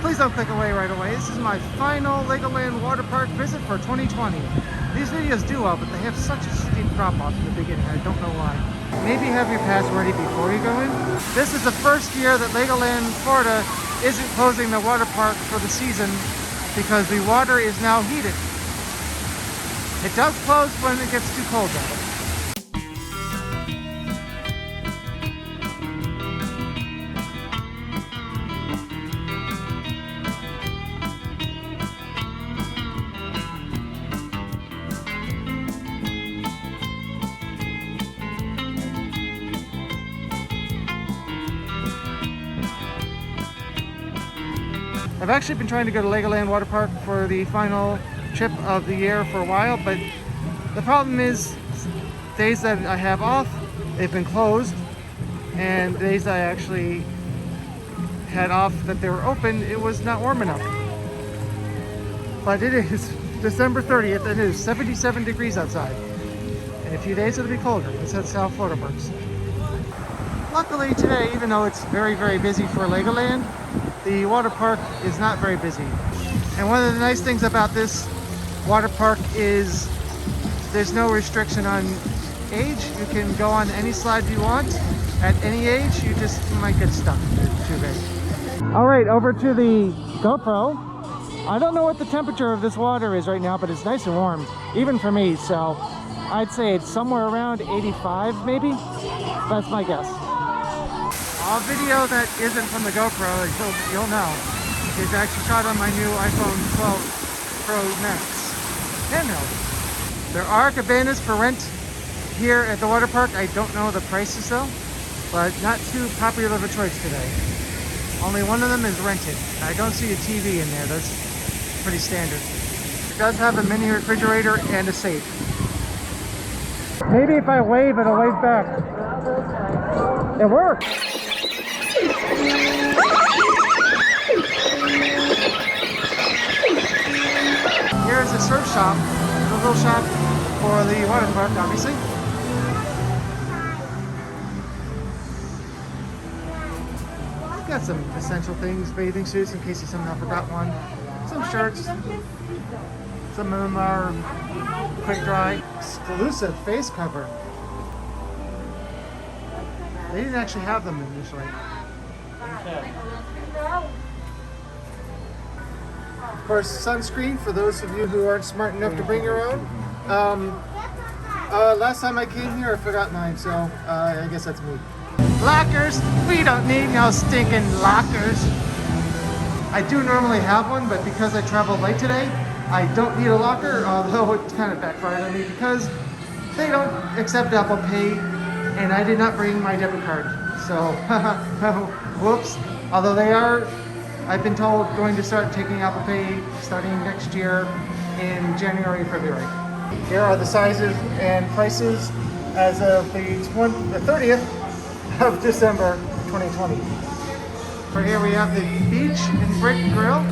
Please don't click away right away. This is my final LegoLand Water Park visit for 2020. These videos do well, but they have such a steep drop-off in the beginning. I don't know why. Maybe have your pass ready before you go in. This is the first year that LegoLand Florida isn't closing the water park for the season because the water is now heated. It does close when it gets too cold though. I've actually been trying to go to LegoLand Water Park for the final trip of the year for a while, but the problem is days that I have off, they've been closed, and days I actually had off that they were open, it was not warm enough. But it is December 30th and it is 77 degrees outside. In a few days it'll be colder. That's how South Florida works. Luckily today, even though it's very, very busy for LegoLand, the water park is not very busy. And one of the nice things about this water park is there's no restriction on age. You can go on any slide you want at any age. You might get stuck. It's too big. All right, over to the GoPro. I don't know what the temperature of this water is right now, but it's nice and warm, even for me. So I'd say it's somewhere around 85 maybe. That's my guess. A video that isn't from the GoPro, you'll know, is actually shot on my new iPhone 12 Pro Max handheld. There are cabanas for rent here at the water park. I don't know the prices though, but not too popular of a choice today. Only one of them is rented. I don't see a TV in there. That's pretty standard. It does have a mini refrigerator and a safe. Maybe if I wave, it'll wave back. It works. Here's a surf shop, a little shop for the water park, obviously. I've got some essential things, bathing suits in case you somehow forgot one, some shirts, some of them are quick dry. Exclusive face cover. They didn't actually have them initially. Of course, sunscreen for those of you who aren't smart enough to bring your own. Last time I came here, I forgot mine, so I guess that's me. Lockers! We don't need no stinking lockers. I do normally have one, but because I traveled late today, I don't need a locker, although it kind of backfired on me because they don't accept Apple Pay, and I did not bring my debit card. So, whoops. Although they are, I've been told, going to start taking Apple Pay starting next year in January, February. Here are the sizes and prices as of the 30th of December 2020. For here we have the Beach and Brick Grill.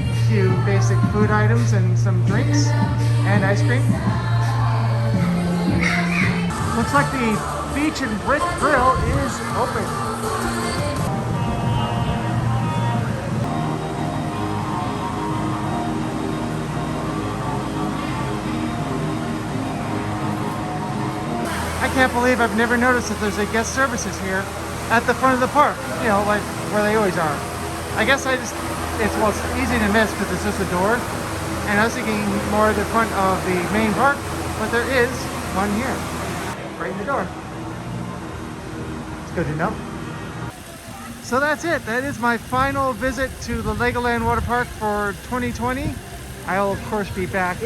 A few basic food items and some drinks and ice cream. Looks like the Beach and Brick Grill is open. I can't believe I've never noticed that there's a guest services here at the front of the park, you know, like where they always are. I guess it's easy to miss because it's just a door, and I was thinking more the front of the main park, but there is one here, right in the door. It's good to know. So that's it. That is my final visit to the LegoLand Water Park for 2020. I'll of course be back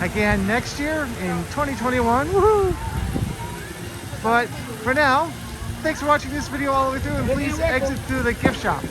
again next year in 2021. Woohoo! But for now, thanks for watching this video all the way through, and please exit through the gift shop.